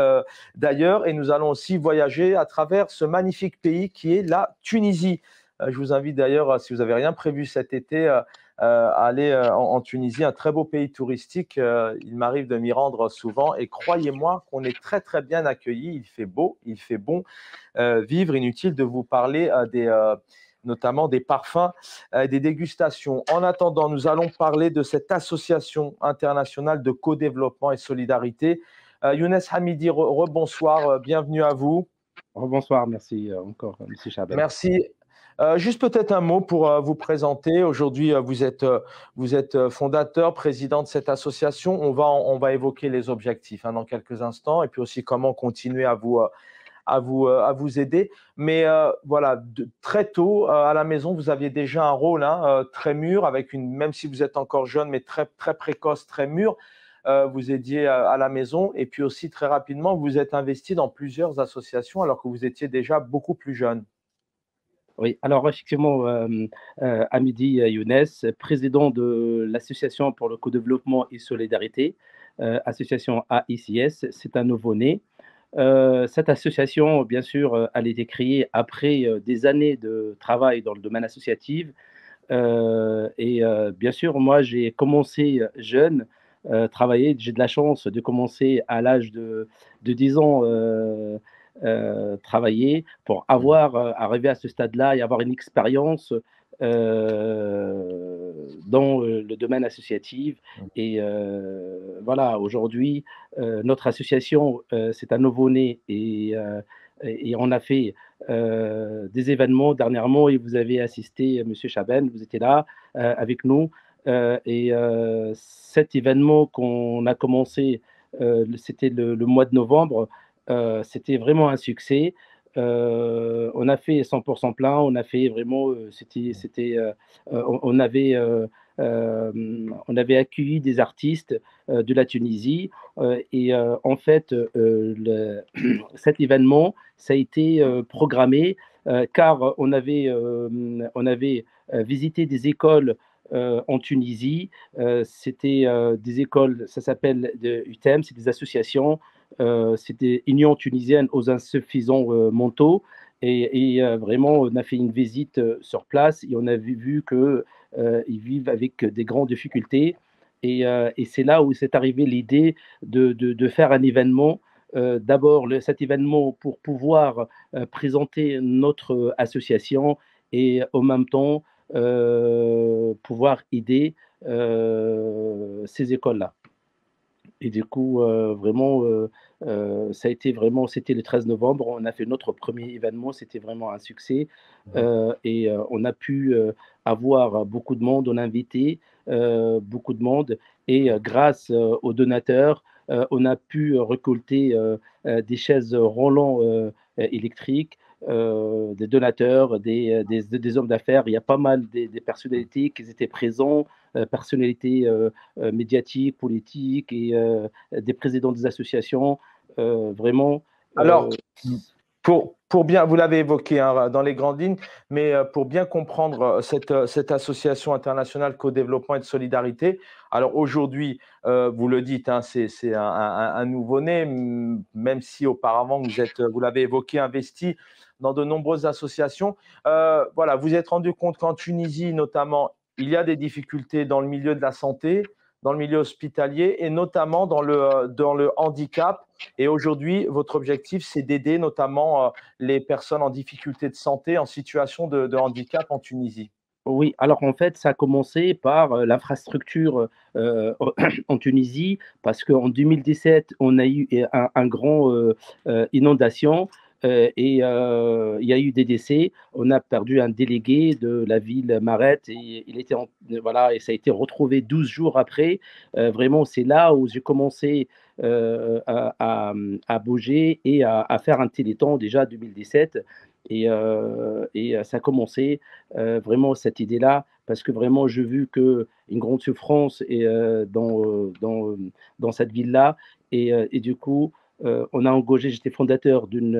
d'ailleurs. Et nous allons aussi voyager à travers ce magnifique pays qui est la Tunisie. Je vous invite d'ailleurs, si vous n'avez rien prévu cet été, aller en Tunisie, un très beau pays touristique. Il m'arrive de m'y rendre souvent et croyez-moi qu'on est très très bien accueillis. Il fait beau, il fait bon vivre. Inutile de vous parler notamment des parfums, des dégustations. En attendant, nous allons parler de cette association internationale de co-développement et solidarité. Younes Hamidi, rebonsoir, bienvenue à vous. Bonsoir, merci encore, Monsieur Chaben. Merci. Juste peut-être un mot pour vous présenter. Aujourd'hui, vous êtes fondateur, président de cette association. On va évoquer les objectifs dans quelques instants et puis aussi comment continuer à vous aider. Mais voilà, très tôt à la maison, vous aviez déjà un rôle très mûr, même si vous êtes encore jeune, mais très, très précoce, très mûr. Vous aidiez à la maison et puis aussi très rapidement, vous êtes investi dans plusieurs associations alors que vous étiez déjà beaucoup plus jeune. Oui, alors effectivement, Hamidi Younes, président de l'Association pour le co-développement et solidarité, association AICS, c'est un nouveau-né. Cette association, bien sûr, elle a été créée après des années de travail dans le domaine associatif. Bien sûr, moi, j'ai commencé jeune, travailler. J'ai de la chance de commencer à l'âge de 10 ans. Travailler pour arriver à ce stade-là et avoir une expérience dans le domaine associatif. Et voilà, aujourd'hui, notre association, c'est un nouveau-né et on a fait des événements dernièrement et vous avez assisté, Monsieur Chaben, vous étiez là avec nous. Cet événement qu'on a commencé, c'était le mois de novembre. C'était vraiment un succès. On a fait 100% plein. On a fait vraiment. On avait accueilli des artistes de la Tunisie. En fait, cet événement, ça a été programmé car on avait visité des écoles en Tunisie. C'était des écoles, ça s'appelle UTEM, c'est des associations. C'était Union tunisienne aux insuffisants mentaux. Vraiment, on a fait une visite sur place et on a vu qu'ils vivent avec des grandes difficultés. Et c'est là où s'est arrivée l'idée de faire un événement. D'abord, cet événement pour pouvoir présenter notre association et en même temps pouvoir aider ces écoles-là. Et du coup, vraiment, ça a été vraiment, c'était le 13 novembre, on a fait notre premier événement, c'était vraiment un succès. On a pu avoir beaucoup de monde, on a invité beaucoup de monde. Et grâce aux donateurs, on a pu récolter des chaises roulantes électriques, des donateurs, des hommes d'affaires. Il y a pas mal des personnalités qui étaient présents, personnalités médiatiques, politiques et des présidents des associations. Vraiment. Alors, pour bien, vous l'avez évoqué dans les grandes lignes, mais pour bien comprendre cette association internationale co-développement et de solidarité, alors aujourd'hui, vous le dites, c'est un nouveau-né, même si auparavant vous l'avez évoqué, investi dans de nombreuses associations. Voilà, vous êtes rendu compte qu'en Tunisie, notamment, il y a des difficultés dans le milieu de la santé, dans le milieu hospitalier et notamment dans le handicap. Et aujourd'hui, votre objectif, c'est d'aider notamment les personnes en difficulté de santé, en situation de handicap en Tunisie. Oui, alors en fait, ça a commencé par l'infrastructure en Tunisie, parce qu'en 2017, on a eu un grand inondation et il y a eu des décès. On a perdu un délégué de la ville Marette et il était voilà, et ça a été retrouvé 12 jours après. Vraiment, c'est là où j'ai commencé à bouger et à faire un téléthon déjà 2017. Et ça a commencé vraiment cette idée-là, parce que vraiment, j'ai vu qu'une grande souffrance dans cette ville-là. Et du coup, on a engagé, j'étais fondateur d'une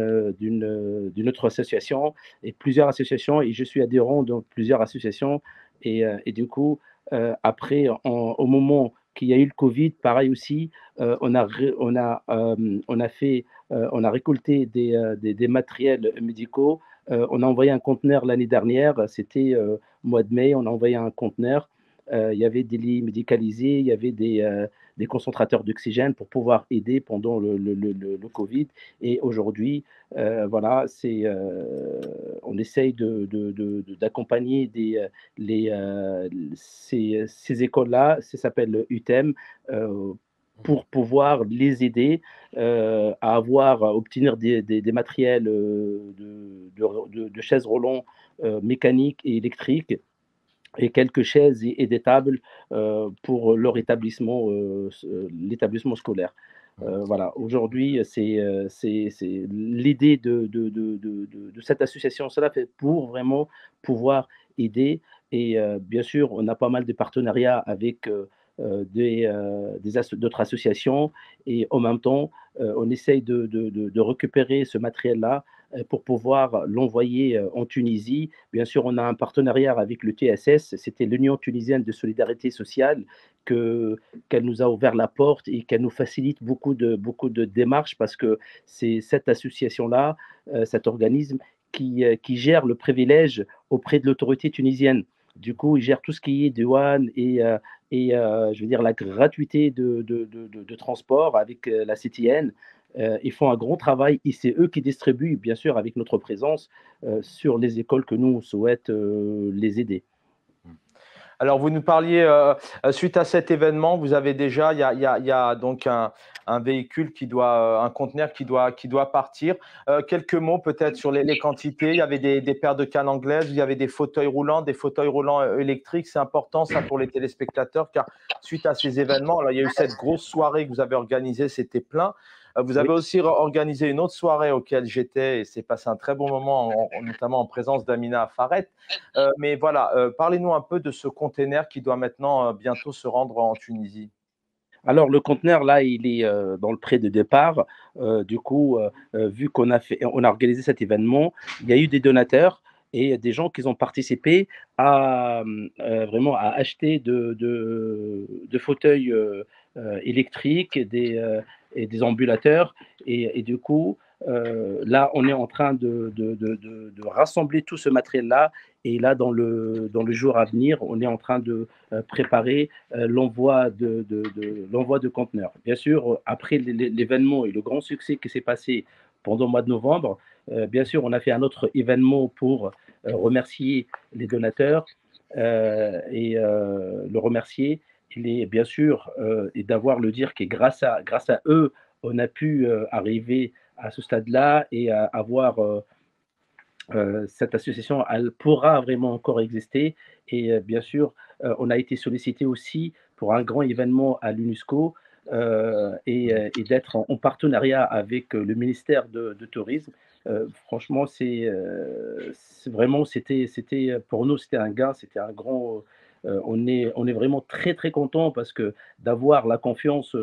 autre association et plusieurs associations, et je suis adhérent dans plusieurs associations. Et du coup, après, au moment qu'il y a eu le Covid, pareil aussi, on a récolté des matériels médicaux. On a envoyé un conteneur l'année dernière, c'était au mois de mai, on a envoyé un conteneur. Il y avait des lits médicalisés, il y avait des concentrateurs d'oxygène pour pouvoir aider pendant le Covid. Et aujourd'hui, voilà, on essaye d'accompagner ces écoles-là, ça s'appelle UTEM, pour pouvoir les aider à obtenir des matériels de chaises roulantes mécaniques et électriques et quelques chaises et des tables pour leur établissement, l'établissement scolaire. Voilà, aujourd'hui, c'est l'idée de cette association, cela fait pour vraiment pouvoir aider. Et bien sûr, on a pas mal de partenariats avec d'autres associations, et en même temps, on essaye de récupérer ce matériel-là pour pouvoir l'envoyer en Tunisie. Bien sûr, on a un partenariat avec le TSS, c'était l'Union tunisienne de solidarité sociale, qu'elle nous a ouvert la porte et qu'elle nous facilite beaucoup de démarches, parce que c'est cette association-là, cet organisme, qui gère le privilège auprès de l'autorité tunisienne. Du coup, il gère tout ce qui est douane et je veux dire la gratuité de transport avec la CTN. Ils font un grand travail et c'est eux qui distribuent, bien sûr, avec notre présence sur les écoles que nous on souhaite les aider. Alors, vous nous parliez, suite à cet événement, vous avez déjà, il y a donc un véhicule qui doit, un conteneur qui doit partir. Quelques mots peut-être sur les quantités. Il y avait des paires de cannes anglaises, il y avait des fauteuils roulants électriques. C'est important ça pour les téléspectateurs, car suite à ces événements, alors, il y a eu cette grosse soirée que vous avez organisée, c'était plein. Vous avez Oui. aussi organisé une autre soirée auquel j'étais et c'est passé un très bon moment, notamment en présence d'Amina Faret. Mais voilà, parlez-nous un peu de ce container qui doit maintenant bientôt se rendre en Tunisie. Alors le conteneur là, il est dans le pré de départ. Du coup, vu on a organisé cet événement, il y a eu des donateurs et des gens qui ont participé à vraiment à acheter de fauteuils électriques, et des ambulateurs. Et du coup, là, on est en train de rassembler tout ce matériel-là. Et là, dans le jour à venir, on est en train de préparer l'envoi de conteneurs. Bien sûr, après l'événement et le grand succès qui s'est passé pendant le mois de novembre, bien sûr, on a fait un autre événement pour remercier les donateurs et le remercier. Bien sûr, et d'avoir le dire que grâce à eux, on a pu arriver à ce stade-là et à avoir cette association, elle pourra vraiment encore exister. Et bien sûr, on a été sollicité aussi pour un grand événement à l'UNESCO et d'être en partenariat avec le ministère de Tourisme. Franchement, c'est vraiment, pour nous, c'était un gain, c'était un grand. On est vraiment très très content, parce que d'avoir la confiance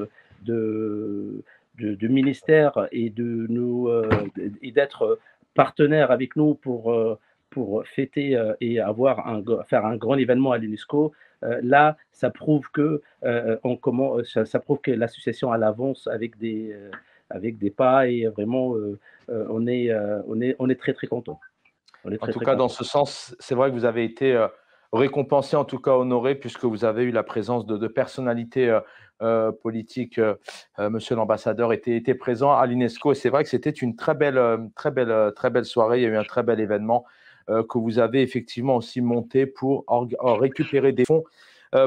du ministère et et d'être partenaire avec nous pour fêter et faire un grand événement à l'UNESCO. Là, ça prouve ça prouve que l'association elle avance avec des pas, et vraiment on est très très content. On est En très tout très cas, dans content. ce sens, c'est vrai que vous avez été récompensé, en tout cas honoré, puisque vous avez eu la présence de personnalités politiques. Monsieur l'ambassadeur était présent à l'UNESCO et c'est vrai que c'était une très belle soirée. Il y a eu un très bel événement. que vous avez effectivement aussi monté pour récupérer des fonds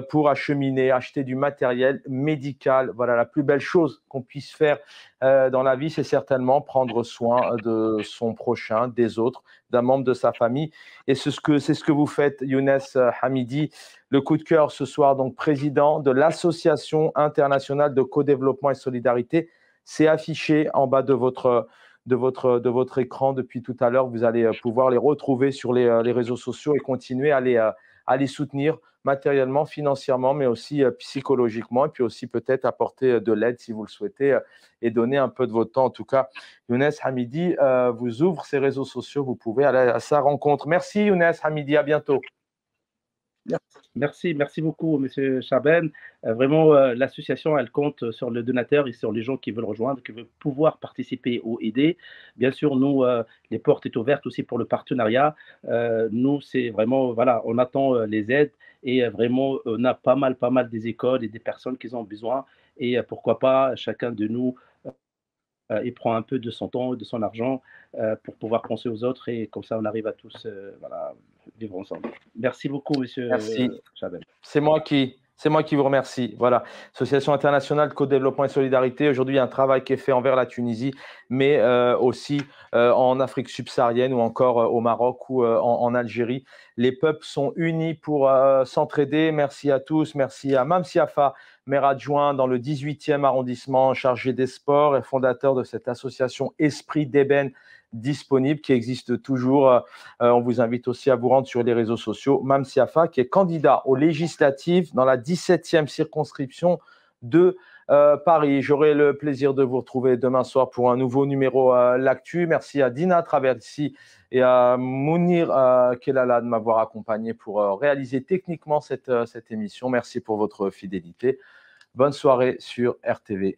pour acheminer, acheter du matériel médical. Voilà, la plus belle chose qu'on puisse faire dans la vie, c'est certainement prendre soin de son prochain, des autres, d'un membre de sa famille. Et c'est ce que vous faites, Younes Hamidi. Le coup de cœur ce soir, donc président de l'Association internationale de co-développement et solidarité. C'est affiché en bas de votre écran depuis tout à l'heure. Vous allez pouvoir les retrouver sur les réseaux sociaux et continuer à les soutenir matériellement, financièrement, mais aussi psychologiquement, et puis aussi peut-être apporter de l'aide si vous le souhaitez et donner un peu de votre temps. En tout cas, Younes Hamidi vous ouvre ses réseaux sociaux, vous pouvez aller à sa rencontre. Merci Younes Hamidi, à bientôt. Merci beaucoup, Monsieur Chaben. Vraiment, l'association, elle compte sur le donateur et sur les gens qui veulent rejoindre, qui veulent pouvoir participer ou aider. Bien sûr, nous, les portes sont ouvertes aussi pour le partenariat. Nous, c'est vraiment, voilà, on attend les aides et vraiment, on a pas mal des écoles et des personnes qui ont besoin. Et pourquoi pas, chacun de nous, il prend un peu de son temps, de son argent pour pouvoir penser aux autres et comme ça, on arrive à tous voilà, vivre ensemble. Merci beaucoup, Monsieur Chabel. C'est moi qui vous remercie. Voilà, Association internationale de co-développement et solidarité. Aujourd'hui, il y a un travail qui est fait envers la Tunisie, mais aussi en Afrique subsaharienne ou encore au Maroc ou en Algérie. Les peuples sont unis pour s'entraider. Merci à tous. Merci à Mam Siafa, maire adjoint dans le 18e arrondissement, chargé des sports et fondateur de cette association Esprit d'Ébène disponible, qui existe toujours. On vous invite aussi à vous rendre sur les réseaux sociaux. Mam Siafa, qui est candidat aux législatives dans la 17e circonscription de Paris. J'aurai le plaisir de vous retrouver demain soir pour un nouveau numéro L'Actu. Merci à Dina Traversi et à Mounir Kelala de m'avoir accompagné pour réaliser techniquement cette émission. Merci pour votre fidélité. Bonne soirée sur RTV.